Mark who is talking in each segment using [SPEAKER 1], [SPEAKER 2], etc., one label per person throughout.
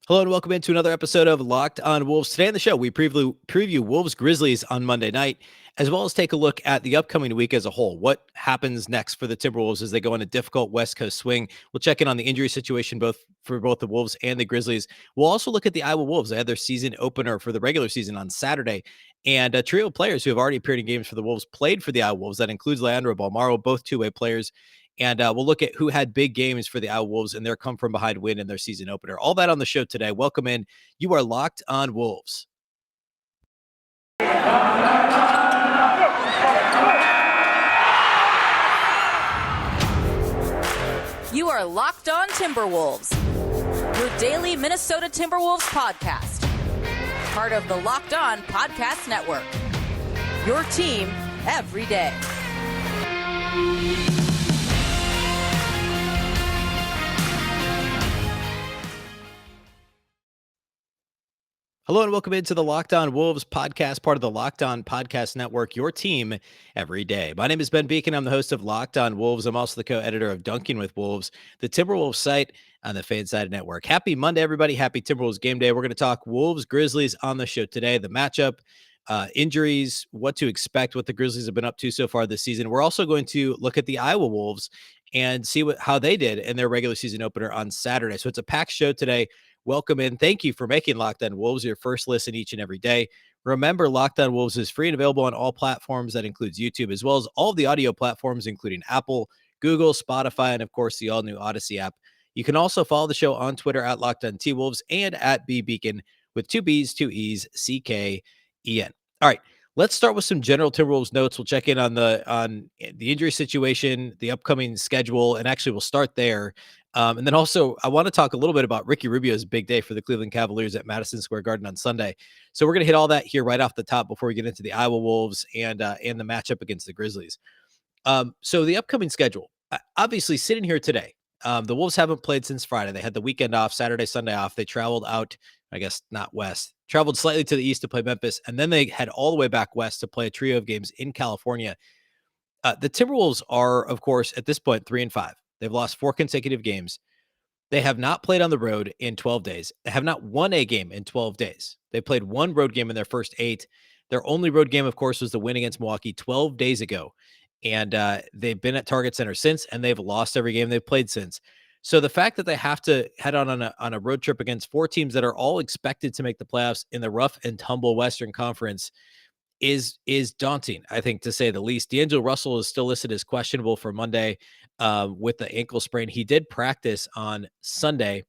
[SPEAKER 1] Hello and welcome into another episode of Locked on Wolves. Today on the show, we preview Wolves-Grizzlies on Monday night, as well as take a look at the upcoming week as a whole. What happens next for the Timberwolves as they go on a difficult West Coast swing? We'll check in on the injury situation for both the Wolves and the Grizzlies. We'll also look at the Iowa Wolves. They had their season opener for the regular season on Saturday, and a trio of players who have already appeared in games for the Wolves played for the Iowa Wolves. That includes Leandro Bolmaro, both two-way players. And we'll look at who had big games for the Iowa Wolves and their come from behind win in their season opener. All that on the show today. Welcome in. You are Locked on Wolves.
[SPEAKER 2] You are Locked on Timberwolves, your daily Minnesota Timberwolves podcast. Part of the Locked on Podcast Network. Your team every day.
[SPEAKER 1] Hello and welcome into the Locked on Wolves podcast, part of the Locked on Podcast Network, your team every day. My name is Beecken. I'm the host of Locked on Wolves. I'm also the co-editor of Dunking with Wolves, the Timberwolves site on the Fanside Network. Happy Monday, everybody. Happy Timberwolves game day. We're going to talk Wolves-Grizzlies on the show today, the matchup, injuries, what to expect, what the Grizzlies have been up to so far this season. We're also going to look at the Iowa Wolves and see how they did in their regular season opener on Saturday. So it's a packed show today. Welcome in. Thank you for making Locked on Wolves your first listen each and every day. Remember, Locked on Wolves is free and available on all platforms. That includes YouTube, as well as all of the audio platforms, including Apple, Google, Spotify, and of course, the all-new Odyssey app. You can also follow the show on Twitter at Locked on T-Wolves and at Beecken with two B's, two E's, C-K-E-N. All right, let's start with some general Timberwolves notes. We'll check in on the injury situation, the upcoming schedule, and actually we'll start there. And then also, I want to talk a little bit about Ricky Rubio's big day for the Cleveland Cavaliers at Madison Square Garden on Sunday. So we're going to hit all that here right off the top before we get into the Iowa Wolves and the matchup against the Grizzlies. So the upcoming schedule, obviously sitting here today, the Wolves haven't played since Friday. They had the weekend off, Saturday, Sunday off. They traveled out, I guess not west, traveled slightly to the east to play Memphis, and then they head all the way back west to play a trio of games in California. The Timberwolves are, of course, at this point, 3-5. They've lost 4 consecutive games. They have not played on the road in 12 days. They have not won a game in 12 days. They played one road game in their first 8. Their only road game, of course, was the win against Milwaukee 12 days ago. And they've been at Target Center since, and they've lost every game they've played since. So the fact that they have to head on a road trip against 4 teams that are all expected to make the playoffs in the rough and tumble Western Conference is daunting, I think, to say the least. D'Angelo Russell is still listed as questionable for Monday with the ankle sprain. He did practice on Sunday.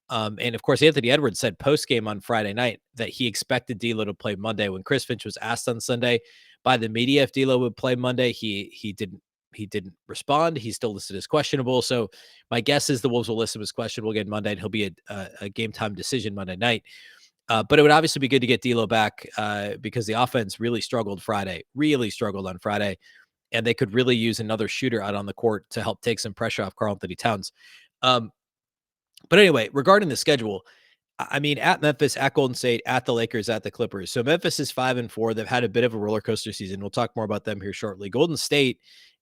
[SPEAKER 1] And of course, Anthony Edwards said post-game on Friday night that he expected D'Lo to play Monday. When Chris Finch was asked on Sunday by the media if D'Lo would play Monday, he didn't respond. He's still listed as questionable. So my guess is the Wolves will list him as questionable again Monday, and he'll be a game time decision Monday night. But it would obviously be good to get D'Lo back because the offense really struggled on Friday, and they could really use another shooter out on the court to help take some pressure off Karl-Anthony Towns. But anyway, regarding the schedule, I mean, at Memphis, at Golden State, at the Lakers, at the Clippers. So Memphis is 5-4. They've had a bit of a roller coaster season. We'll talk more about them here shortly. Golden State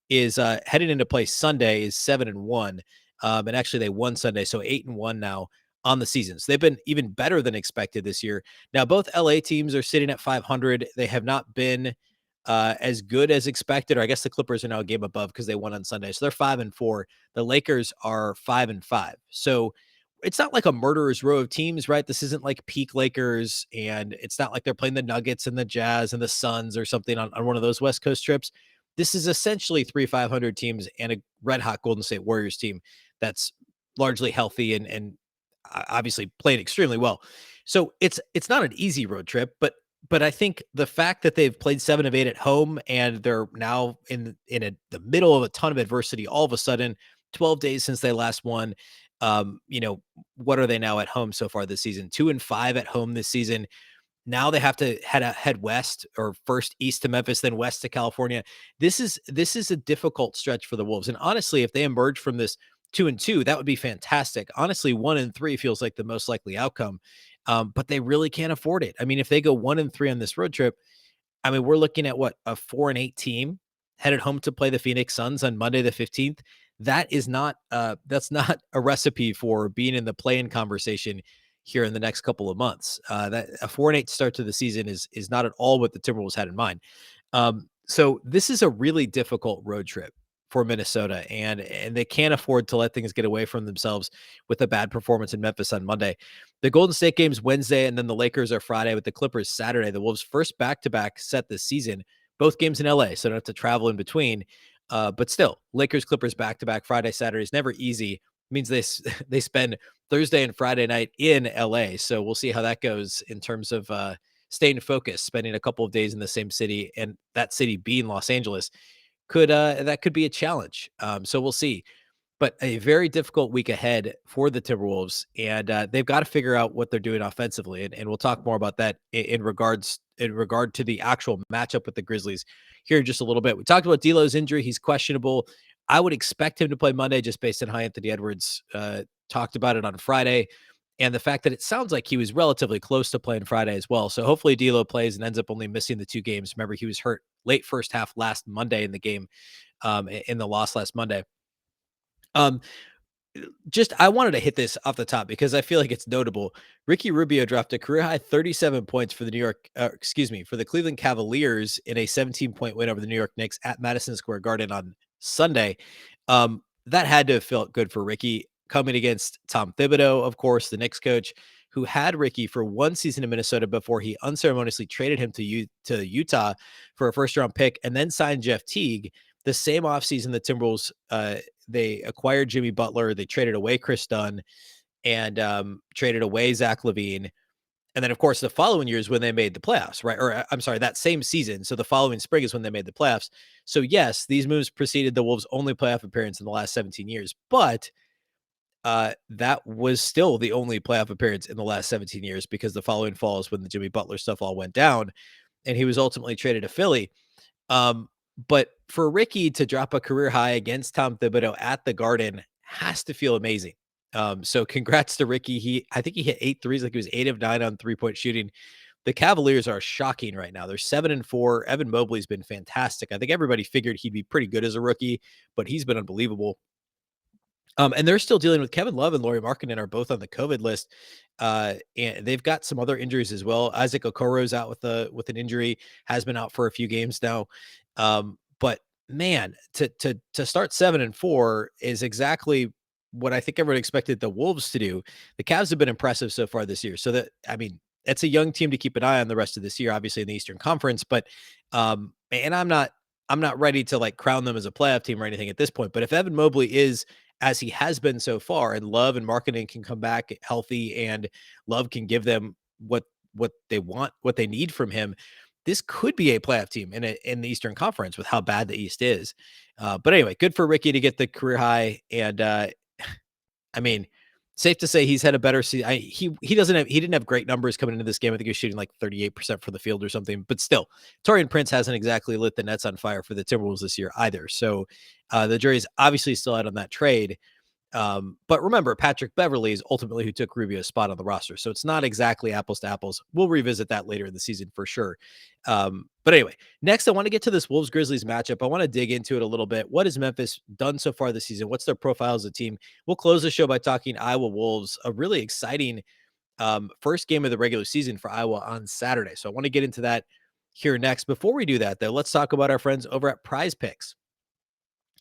[SPEAKER 1] is heading into play Sunday is 7-1. And actually they won Sunday. So 8-1 now on the season. So they've been even better than expected this year. Now, both LA teams are sitting at 500. They have not been as good as expected, or I guess the Clippers are now a game above because they won on Sunday. So they're 5-4. The Lakers are 5-5. So it's not like a murderer's row of teams, right? This isn't like peak Lakers, and it's not like they're playing the Nuggets and the Jazz and the Suns or something on one of those West Coast trips. This is essentially 3 500 teams and a red hot Golden State Warriors team that's largely healthy and obviously playing extremely well. So it's not an easy road trip, but I think the fact that they've played 7 of 8 at home and they're now in the middle of a ton of adversity, all of a sudden, 12 days since they last won. What are they now at home so far this season? 2-5 at home this season. Now they have to head west, or first east to Memphis, then west to California. This is a difficult stretch for the Wolves. And honestly, if they emerge from this 2-2, that would be fantastic. Honestly, 1-3 feels like the most likely outcome. But they really can't afford it. I mean, if they go 1-3 on this road trip, I mean, we're looking at what, a 4-8 team headed home to play the Phoenix Suns on Monday the 15th. That is not that's not a recipe for being in the play-in conversation here in the next couple of months. That a 4-8 start to the season is not at all what the Timberwolves had in mind. So this is a really difficult road trip for Minnesota, and they can't afford to let things get away from themselves with a bad performance in Memphis on Monday. The Golden State game's Wednesday, and then the Lakers are Friday with the Clippers Saturday. The Wolves' first back-to-back set this season, both games in LA, so don't have to travel in between. But still, Lakers Clippers back-to-back Friday, Saturday is never easy. It means they spend Thursday and Friday night in LA. So we'll see how that goes in terms of staying focused, spending a couple of days in the same city, and that city being Los Angeles could be a challenge. So we'll see. But a very difficult week ahead for the Timberwolves, and they've got to figure out what they're doing offensively, and we'll talk more about that in regard to the actual matchup with the Grizzlies here in just a little bit. We talked about D'Lo's injury; he's questionable. I would expect him to play Monday, just based on how Anthony Edwards talked about it on Friday, and the fact that it sounds like he was relatively close to playing Friday as well. So hopefully D'Lo plays and ends up only missing the 2 games. Remember, he was hurt late first half last Monday in the game, in the loss last Monday. Um, just I wanted to hit this off the top because I feel like it's notable. Ricky Rubio dropped a career high 37 points for the Cleveland Cavaliers in a 17-point win over the New York Knicks at Madison Square Garden on Sunday. That had to have felt good for Ricky coming against Tom Thibodeau, of course, the Knicks coach, who had Ricky for one season in Minnesota before he unceremoniously traded him to Utah for a first-round pick and then signed Jeff Teague. The same offseason, the Timberwolves they acquired Jimmy Butler. They traded away Chris Dunn and traded away Zach LaVine. And then, of course, the following year is when they made the playoffs, right? Or I'm sorry, that same season. So the following spring is when they made the playoffs. So yes, these moves preceded the Wolves' only playoff appearance in the last 17 years. But that was still the only playoff appearance in the last 17 years because the following fall is when the Jimmy Butler stuff all went down. And he was ultimately traded to Philly. But for Ricky to drop a career high against Tom Thibodeau at the Garden has to feel amazing. So congrats to Ricky. I think he hit 8 threes, like he was 8 of 9 on 3-point shooting. The Cavaliers are shocking right now. They're 7-4. Evan Mobley's been fantastic. I think everybody figured he'd be pretty good as a rookie, but he's been unbelievable. And they're still dealing with Kevin Love and Lauri Markkanen are both on the COVID list. And they've got some other injuries as well. Isaac Okoro's out with an injury, has been out for a few games now. But man, to start 7-4 is exactly what I think everyone expected the Wolves to do. The Cavs have been impressive so far this year. So it's a young team to keep an eye on the rest of this year, obviously in the Eastern Conference. But and I'm not ready to like crown them as a playoff team or anything at this point. But if Evan Mobley is as he has been so far, and Love and Markkanen can come back healthy, and Love can give them what they want, what they need from him, this could be a playoff team in the Eastern Conference with how bad the East is. But anyway, good for Ricky to get the career high, and I mean, safe to say he's had a better season. He didn't have great numbers coming into this game. I think he was shooting like 38% from the field or something, but still, Taurean Prince hasn't exactly lit the Nets on fire for the Timberwolves this year either. So the jury's obviously still out on that trade. But remember, Patrick Beverley is ultimately who took Rubio's spot on the roster. So it's not exactly apples to apples. We'll revisit that later in the season for sure. But anyway, next I want to get to this Wolves-Grizzlies matchup. I want to dig into it a little bit. What has Memphis done so far this season? What's their profile as a team? We'll close the show by talking Iowa Wolves, a really exciting first game of the regular season for Iowa on Saturday. So I want to get into that here next. Before we do that, though, let's talk about our friends over at Prize Picks.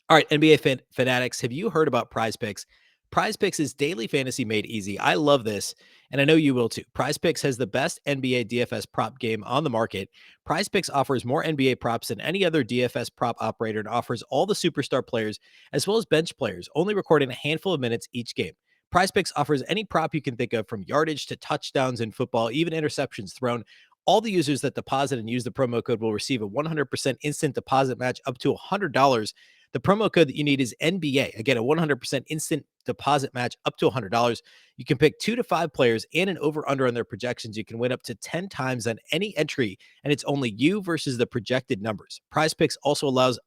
[SPEAKER 1] All right, NBA fanatics, have you heard about Prize Picks? Prize Picks is daily fantasy made easy. I love this, and I know you will too. Prize Picks has the best NBA DFS prop game on the market. Prize Picks offers more NBA props than any other DFS prop operator and offers all the superstar players as well as bench players, only recording a handful of minutes each game. Prize Picks offers any prop you can think of, from yardage to touchdowns in football, even interceptions thrown. All the users that deposit and use the promo code will receive a 100% instant deposit match up to $100. The promo code that you need is NBA. Again, a 100% instant deposit match up to $100. You can pick 2 to 5 players and an over-under on their projections. You can win up to 10 times on any entry, and it's only you versus the projected numbers. Prize Picks also allows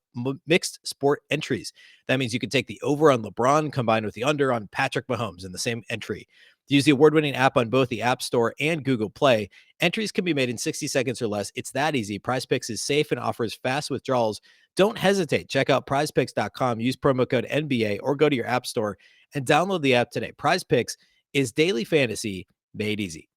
[SPEAKER 1] mixed sport entries. That means you can take the over on LeBron combined with the under on Patrick Mahomes in the same entry. Use the award-winning app on both the App Store and Google Play. Entries can be made in 60 seconds or less. It's that easy. Prize Picks is safe and offers fast withdrawals. Don't hesitate. Check out prizepicks.com, use promo code NBA, or go to your App Store and download the app today. Prize Picks is daily fantasy made easy.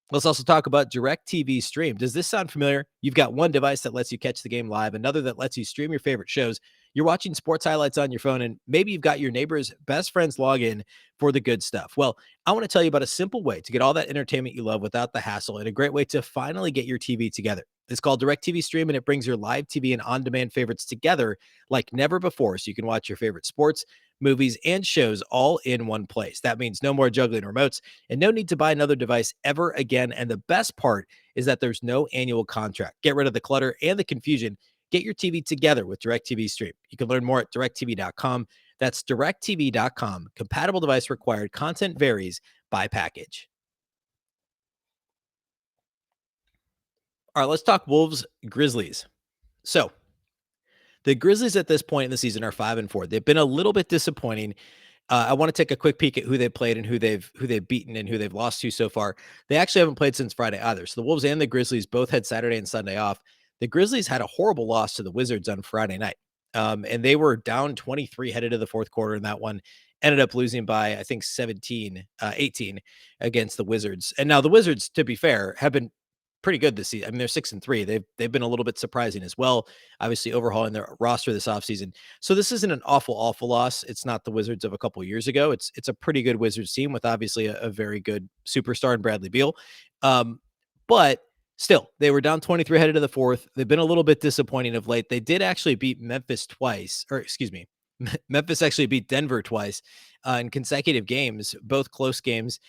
[SPEAKER 1] Let's also talk about Directv Stream. Does this sound familiar? You've got one device that lets you catch the game live, another that lets you stream your favorite shows. You're watching sports highlights on your phone, and maybe you've got your neighbor's best friend's login for the good stuff. Well, I want to tell you about a simple way to get all that entertainment you love without the hassle, and a great way to finally get your TV together. It's called Directv Stream, and it brings your live TV and on-demand favorites together like never before, so you can watch your favorite sports, movies, and shows all in one place. That means no more juggling remotes and no need to buy another device ever again. And the best part is that there's no annual contract. Get rid of the clutter and the confusion. Get your TV together with DirecTV Stream. You can learn more at directv.com. That's directv.com. Compatible device required. Content varies by package. All right, let's talk Wolves Grizzlies. So, the Grizzlies at this point in the season are 5-4. They've been a little bit disappointing. I want to take a quick peek at who they played and who they've beaten and who they've lost to so far. They actually haven't played since Friday either. So the Wolves and the Grizzlies both had Saturday and Sunday off. The Grizzlies had a horrible loss to the Wizards on Friday night, and they were down 23 headed to the fourth quarter in that one. Ended up losing by I think 18 against the Wizards. And now the Wizards, to be fair, have been pretty good this season. I mean, they're 6-3. They've been a little bit surprising as well. Obviously, overhauling their roster this offseason. So this isn't an awful loss. It's not the Wizards of a couple of years ago. It's a pretty good Wizards team with obviously a very good superstar in Bradley Beal. But still, they were down 23 headed to the fourth. They've been a little bit disappointing of late. They did actually beat Memphis twice, or excuse me, Memphis actually beat Denver twice in consecutive games, both close games.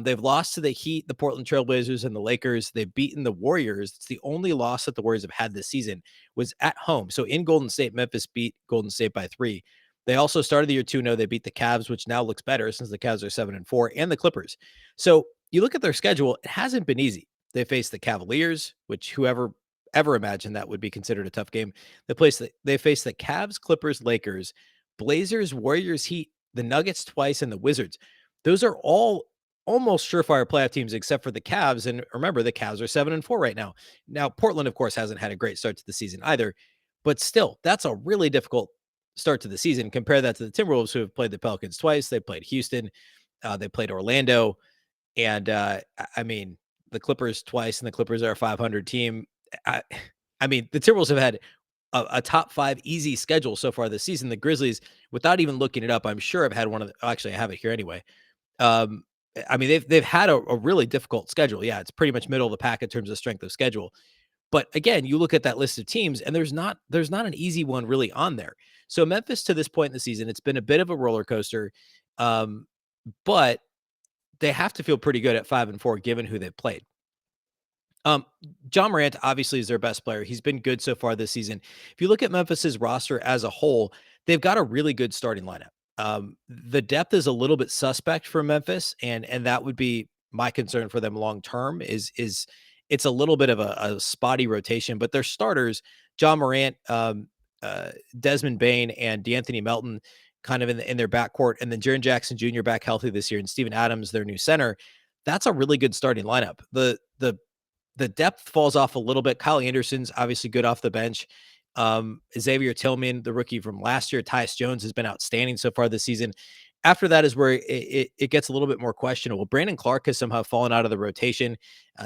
[SPEAKER 1] They've lost to the Heat, the Portland Trailblazers, and the Lakers. They've beaten the Warriors. It's the only loss that the Warriors have had this season was at home. So in Golden State, Memphis beat Golden State by 3. They also started the year 2-0. They beat the Cavs, which now looks better since the Cavs are 7-4, and the Clippers. So you look at their schedule, it hasn't been easy. They faced the Cavaliers, which whoever ever imagined that would be considered a tough game. They faced the Cavs, Clippers, Lakers, Blazers, Warriors, Heat, the Nuggets twice, and the Wizards. Those are all almost surefire playoff teams except for the Cavs. And remember, the Cavs are 7-4 right now. Now, Portland, of course, hasn't had a great start to the season either. But still, that's a really difficult start to the season. Compare that to the Timberwolves, who have played the Pelicans twice. They played Houston. They played Orlando. And I mean, the Clippers twice, and the Clippers are a 500 team. I mean, the Timberwolves have had a top 5 easy schedule so far this season. The Grizzlies, without even looking it up, I'm sure I've had one of the, actually I have it here anyway. I mean, they've had a really difficult schedule. Yeah, it's pretty much middle of the pack in terms of strength of schedule. But again, you look at that list of teams, and there's not an easy one really on there. So Memphis, to this point in the season, it's been a bit of a roller coaster, but they have to feel pretty good at 5-4 given who they've played. Ja Morant obviously is their best player. He's been good so far this season. If you look at Memphis's roster as a whole, they've got a really good starting lineup. The depth is a little bit suspect for Memphis, and that would be my concern for them long term. Is it's a little bit of a spotty rotation, but their starters, Ja Morant, Desmond Bane, and D'Anthony Melton, kind of in their backcourt, and then Jaren Jackson Jr. back healthy this year, and Steven Adams, their new center. That's a really good starting lineup. The depth falls off a little bit. Kyle Anderson's obviously good off the bench. Xavier Tillman, the rookie from last year, Tyus Jones has been outstanding so far this season. After that is where it gets a little bit more questionable. Brandon Clark has somehow fallen out of the rotation.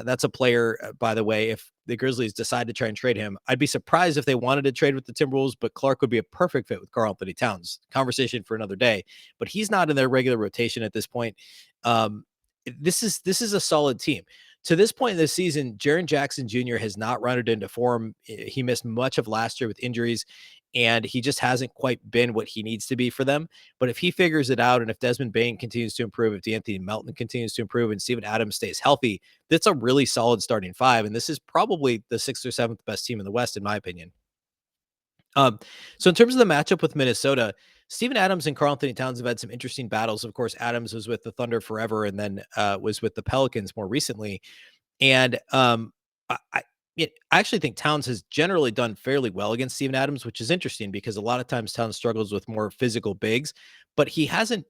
[SPEAKER 1] That's a player, by the way, if the Grizzlies decide to try and trade him, I'd be surprised if they wanted to trade with the Timberwolves, but Clark would be a perfect fit with Karl-Anthony Towns. Conversation for another day, but he's not in their regular rotation at this point. This is a solid team. To this point in the season, Jaren Jackson Jr. has not rounded into form. He missed much of last year with injuries, and he just hasn't quite been what he needs to be for them. But if he figures it out, and if Desmond Bane continues to improve, if D'Anthony Melton continues to improve, and Steven Adams stays healthy, that's a really solid starting 5. And this is probably the 6th or 7th best team in the West, in my opinion. So in terms of the matchup with Minnesota, Steven Adams and Karl-Anthony Towns have had some interesting battles. Of course, Adams was with the Thunder forever, and then was with the Pelicans more recently. And I actually think Towns has generally done fairly well against Steven Adams, which is interesting because a lot of times Towns struggles with more physical bigs, but he hasn't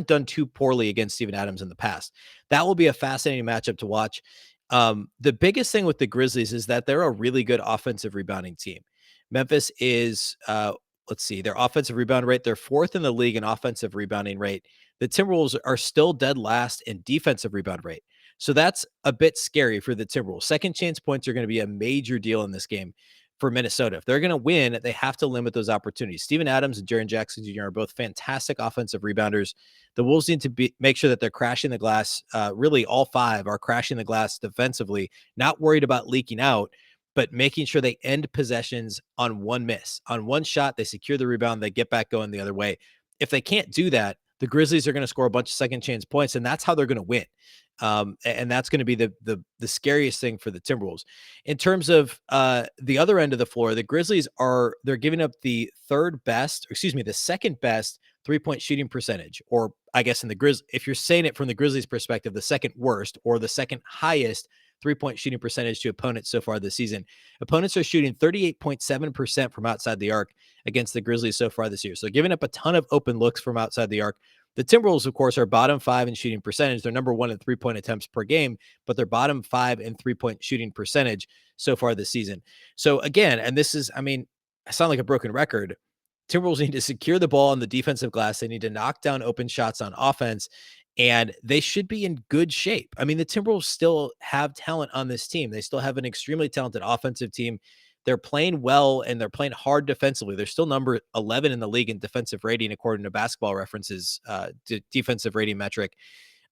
[SPEAKER 1] done too poorly against Steven Adams in the past. That will be a fascinating matchup to watch. The biggest thing with the Grizzlies is that they're a really good offensive rebounding team. Memphis is, let's see, their offensive rebound rate, they're 4th in the league in offensive rebounding rate. the Timberwolves are still dead last in defensive rebound rate. So that's a bit scary for the Timberwolves. Second chance points are going to be a major deal in this game for Minnesota. If they're going to win, they have to limit those opportunities. Steven Adams and Jaren Jackson Jr. are both fantastic offensive rebounders. The Wolves need to make sure that they're crashing the glass. Really, all five are crashing the glass defensively, not worried about leaking out, but making sure they end possessions on one miss. On one shot, they secure the rebound, they get back going the other way. If they can't do that, the Grizzlies are going to score a bunch of second chance points, and that's how they're going to win. And that's going to be the scariest thing for the Timberwolves. In terms of the other end of the floor, the Grizzlies they're giving up the the second best 3-point shooting percentage, or I guess in the Grizz, if you're saying it from the Grizzlies' perspective, the second worst or the second highest 3-point shooting percentage to opponents so far this season. Opponents are shooting 38.7% from outside the arc against the Grizzlies so far this year. So giving up a ton of open looks from outside the arc. The Timberwolves, of course, are bottom 5 in shooting percentage. They're number 1 in 3-point attempts per game, but they're bottom 5 in 3-point shooting percentage so far this season. So again, and this is, I sound like a broken record. Timberwolves need to secure the ball on the defensive glass. They need to knock down open shots on offense, and they should be in good shape. The Timberwolves still have talent on this team. They still have an extremely talented offensive team. They're playing well and they're playing hard defensively. They're still number 11 in the league in defensive rating, according to Basketball References defensive rating metric.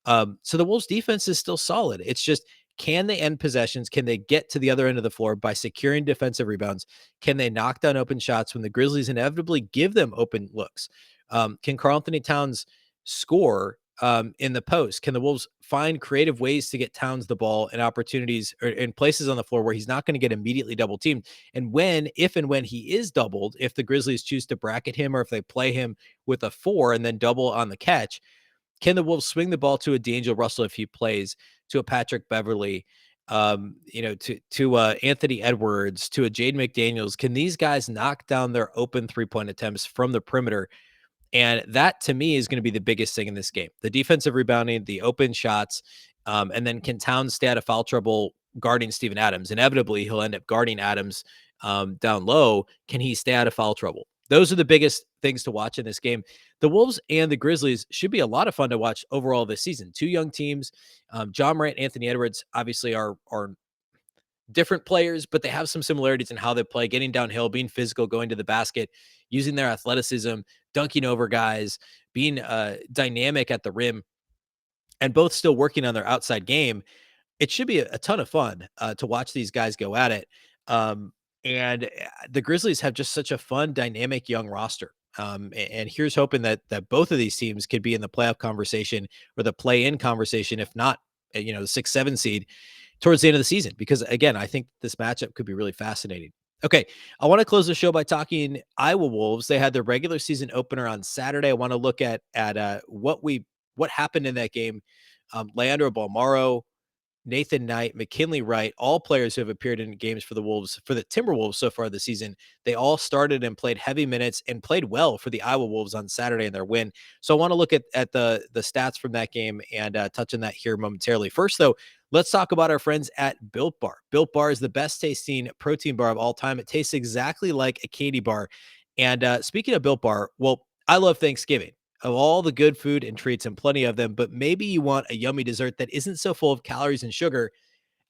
[SPEAKER 1] So the Wolves defense is still solid. It's just, can they end possessions? Can they get to the other end of the floor by securing defensive rebounds? Can they knock down open shots when the Grizzlies inevitably give them open looks? Can Karl-Anthony Towns score in the post? Can the Wolves find creative ways to get Towns the ball and opportunities or in places on the floor where he's not going to get immediately double teamed? And if and when he is doubled, if the Grizzlies choose to bracket him or if they play him with a 4 and then double on the catch, can the Wolves swing the ball to a D'Angelo Russell if he plays, to a Patrick Beverley, to Anthony Edwards, to a Jaden McDaniels? Can these guys knock down their open 3-point attempts from the perimeter? And that, to me, is going to be the biggest thing in this game. The defensive rebounding, the open shots, and then can Towns stay out of foul trouble guarding Steven Adams? Inevitably, he'll end up guarding Adams down low. Can he stay out of foul trouble? Those are the biggest things to watch in this game. The Wolves and the Grizzlies should be a lot of fun to watch overall this season. Two young teams. Ja Morant, Anthony Edwards, obviously are different players, but they have some similarities in how they play, getting downhill, being physical, going to the basket, using their athleticism, dunking over guys, being dynamic at the rim, and both still working on their outside game. It should be a ton of fun to watch these guys go at it. And the Grizzlies have just such a fun, dynamic young roster. And here's hoping that both of these teams could be in the playoff conversation or the play-in conversation, if not, the 6-7 seed towards the end of the season. Because again, I think this matchup could be really fascinating. Okay, I want to close the show by talking Iowa Wolves. They had their regular season opener on Saturday. I want to look at what happened in that game. Leandro Bolmaro, Nathan Knight, Mckinley Wright, all players who have appeared in games for the Timberwolves so far this season. They all started and played heavy minutes and played well for the Iowa Wolves on Saturday in their win. So I want to look at the stats from that game and touch on that here momentarily. First, though, let's talk about our friends at Built Bar. Built Bar is the best tasting protein bar of all time. It tastes exactly like a candy bar. And speaking of Built Bar, well, I love Thanksgiving. Of all the good food and treats, and plenty of them, but maybe you want a yummy dessert that isn't so full of calories and sugar.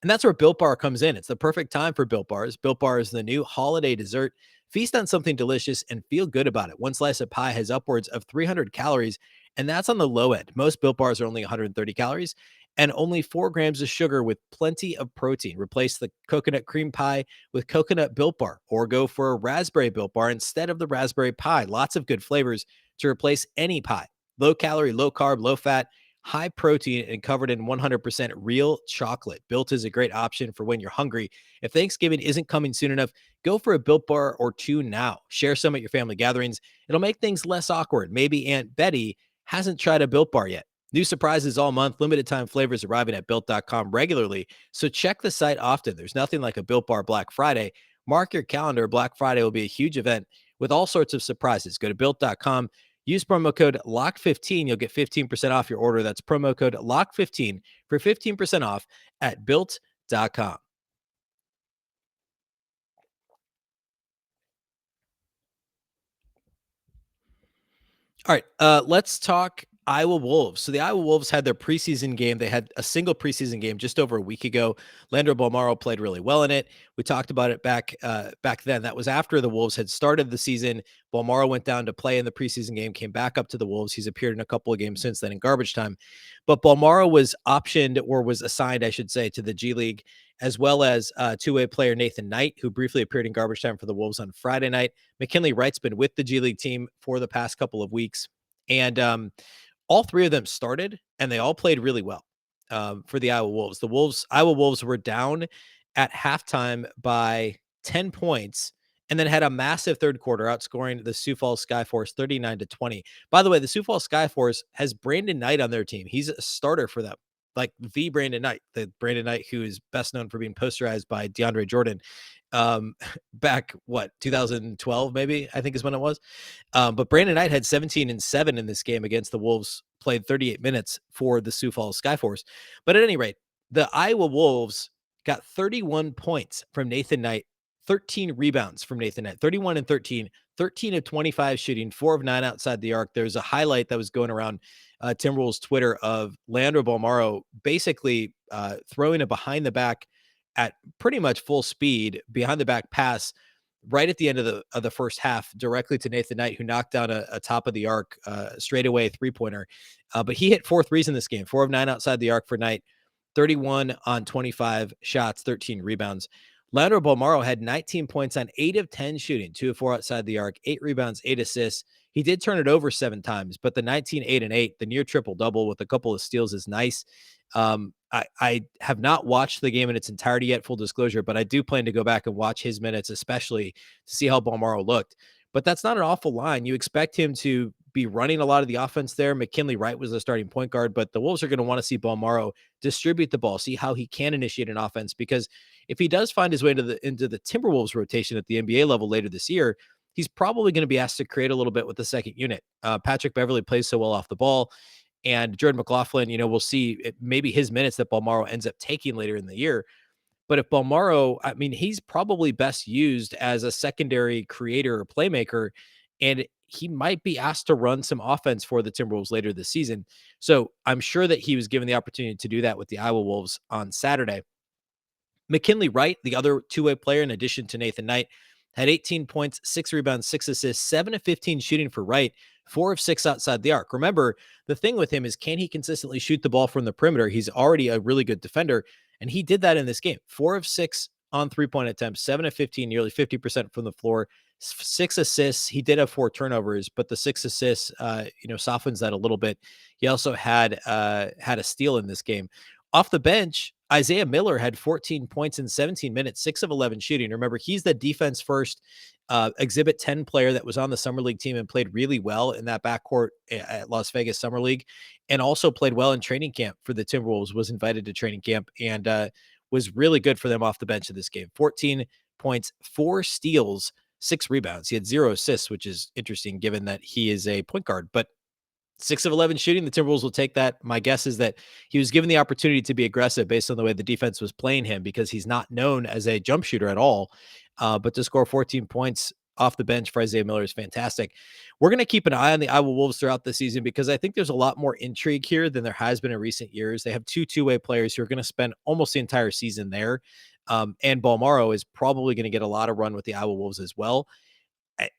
[SPEAKER 1] And that's where Built Bar comes in. It's the perfect time for Built Bars. Built Bar is the new holiday dessert. Feast on something delicious and feel good about it. One slice of pie has upwards of 300 calories, and that's on the low end. Most Built Bars are only 130 calories and only 4 grams of sugar with plenty of protein. Replace the coconut cream pie with coconut Built Bar, or go for a raspberry Built Bar instead of the raspberry pie. Lots of good flavors to replace any pie. Low calorie, low carb, low fat, high protein, and covered in 100% real chocolate. Built is a great option for when you're hungry. If Thanksgiving isn't coming soon enough, go for a Built Bar or two now. Share some at your family gatherings. It'll make things less awkward. Maybe Aunt Betty hasn't tried a Built Bar yet. New surprises all month, limited time flavors arriving at Built.com regularly. So check the site often. There's nothing like a Built Bar Black Friday. Mark your calendar. Black Friday will be a huge event with all sorts of surprises. Go to Built.com. Use promo code LOCK15. You'll get 15% off your order. That's promo code LOCK15 for 15% off at Built.com. All right, let's talk Iowa Wolves. So the Iowa Wolves had their preseason game. They had a single preseason game just over a week ago. Leandro Bolmaro played really well in it. We talked about it back then. That was after the Wolves had started the season. Bolmaro went down to play in the preseason game, came back up to the Wolves. He's appeared in a couple of games since then in garbage time. But Bolmaro was optioned, or was assigned, I should say, to the G League, as well as two-way player Nathan Knight, who briefly appeared in garbage time for the Wolves on Friday night. McKinley Wright's been with the G League team for the past couple of weeks. And all three of them started, and they all played really well for the Iowa Wolves. Iowa Wolves were down at halftime by 10 points and then had a massive third quarter, outscoring the Sioux Falls Skyforce 39-20. By the way, the Sioux Falls Skyforce has Brandon Knight on their team. He's a starter for them, like the Brandon Knight who is best known for being posterized by DeAndre Jordan back, 2012, maybe, I think is when it was. But Brandon Knight had 17 and 7 in this game against the Wolves, played 38 minutes for the Sioux Falls Skyforce. But at any rate, the Iowa Wolves got 31 points from Nathan Knight, 13 rebounds from Nathan Knight, 31 and 13, 13 of 25 shooting, 4 of 9 outside the arc. There's a highlight that was going around Timberwolves Twitter of Leandro Bolmaro basically throwing a behind the back at pretty much full speed behind the back pass right at the end of the first half directly to Nathan Knight, who knocked down a top of the arc straightaway 3-pointer. But he hit 4 threes in this game, 4 of 9 outside the arc for Knight, 31 on 25 shots, 13 rebounds. Leandro Bolmaro had 19 points on 8 of 10 shooting, 2 of 4 outside the arc, 8 rebounds, 8 assists. He did turn it over 7 times, but the 19, 8, and 8, the near triple-double with a couple of steals is nice. I have not watched the game in its entirety yet, full disclosure, but I do plan to go back and watch his minutes, especially to see how Bolmaro looked. But that's not an awful line. You expect him to be running a lot of the offense there. McKinley Wright was the starting point guard, but the Wolves are going to want to see Bolmaro distribute the ball, see how he can initiate an offense, because if he does find his way into the Timberwolves rotation at the NBA level later this year, he's probably going to be asked to create a little bit with the second unit. Patrick Beverley plays so well off the ball. And Jordan McLaughlin, we'll see maybe his minutes that Bolmaro ends up taking later in the year. But if Bolmaro, he's probably best used as a secondary creator or playmaker, and he might be asked to run some offense for the Timberwolves later this season. So I'm sure that he was given the opportunity to do that with the Iowa Wolves on Saturday. McKinley Wright, the other two-way player in addition to Nathan Knight, had 18 points, 6 rebounds, 6 assists, 7 of 15 shooting for Wright, 4 of 6 outside the arc. Remember, the thing with him is, can he consistently shoot the ball from the perimeter? He's already a really good defender, and he did that in this game. 4 of 6 on three-point attempts, 7 of 15, nearly 50% from the floor, 6 assists. He did have 4 turnovers, but the 6 assists, softens that a little bit. He also had a steal in this game. Off the bench, Isaiah Miller had 14 points in 17 minutes, 6 of 11 shooting. Remember, he's the defense first Exhibit 10 player that was on the Summer League team and played really well in that backcourt at Las Vegas Summer League, and also played well in training camp for the Timberwolves, was invited to training camp, and was really good for them off the bench in this game. 14 points, 4 steals, 6 rebounds. He had 0 assists, which is interesting given that he is a point guard, but 6 of 11 shooting. The Timberwolves will take that. My guess is that he was given the opportunity to be aggressive based on the way the defense was playing him, because he's not known as a jump shooter at all. But to score 14 points off the bench for Isaiah Miller is fantastic. We're going to keep an eye on the Iowa Wolves throughout the season, because I think there's a lot more intrigue here than there has been in recent years. They have 2 two-way players who are going to spend almost the entire season there. And Bolmaro is probably going to get a lot of run with the Iowa Wolves as well.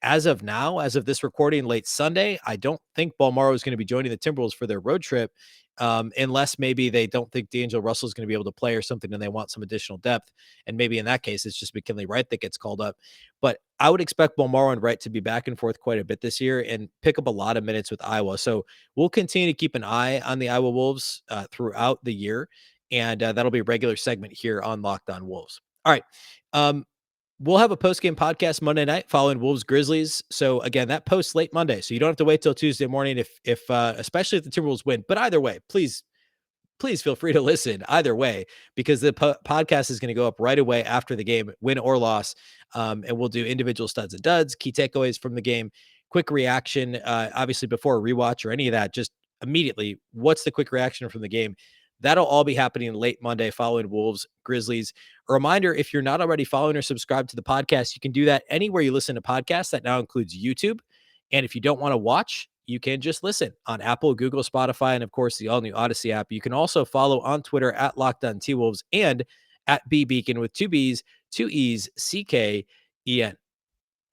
[SPEAKER 1] As of now, as of this recording late Sunday, I don't think Bolmaro is going to be joining the Timberwolves for their road trip, unless maybe they don't think D'Angelo Russell is going to be able to play or something, and they want some additional depth. And maybe in that case, it's just McKinley Wright that gets called up. But I would expect Bolmaro and Wright to be back and forth quite a bit this year and pick up a lot of minutes with Iowa. So we'll continue to keep an eye on the Iowa Wolves throughout the year, and that'll be a regular segment here on Locked On Wolves. All right. We'll have a post-game podcast Monday night following Wolves-Grizzlies. So again, that posts late Monday, so you don't have to wait till Tuesday morning if especially if the Timberwolves win. But either way, please feel free to listen either way, because the podcast is going to go up right away after the game, win or loss. And we'll do individual studs and duds, key takeaways from the game, quick reaction, obviously before a rewatch or any of that, just immediately, what's the quick reaction from the game? That'll all be happening late Monday following Wolves-Grizzlies. A reminder, if you're not already following or subscribed to the podcast, you can do that anywhere you listen to podcasts. That now includes YouTube. And if you don't want to watch, you can just listen on Apple, Google, Spotify, and of course the all-new Odyssey app. You can also follow on Twitter at Locked On T-Wolves and at Beecken with two B's, two E's, CKEN.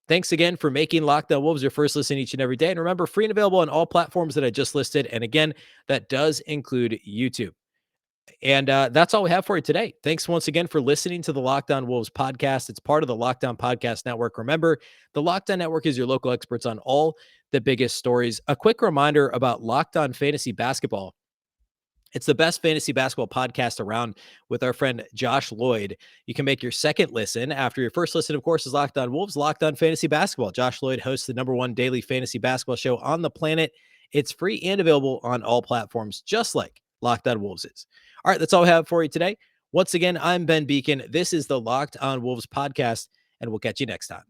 [SPEAKER 1] Thanks again for making Locked On Wolves your first listen each and every day. And remember, free and available on all platforms that I just listed. And again, that does include YouTube. And that's all we have for you today. Thanks once again for listening to the Locked On Wolves podcast. It's part of the Locked On Podcast Network. Remember, the Locked On Network is your local experts on all the biggest stories. A quick reminder about Locked On Fantasy Basketball. It's the best fantasy basketball podcast around with our friend Josh Lloyd. You can make your second listen after your first listen, of course, is Locked On Wolves, Locked On Fantasy Basketball. Josh Lloyd hosts the #1 daily fantasy basketball show on the planet. It's free and available on all platforms, just like Locked On Wolves is. All right, that's all we have for you today. Once again, I'm Ben Beecken. This is the Locked On Wolves podcast, and we'll catch you next time.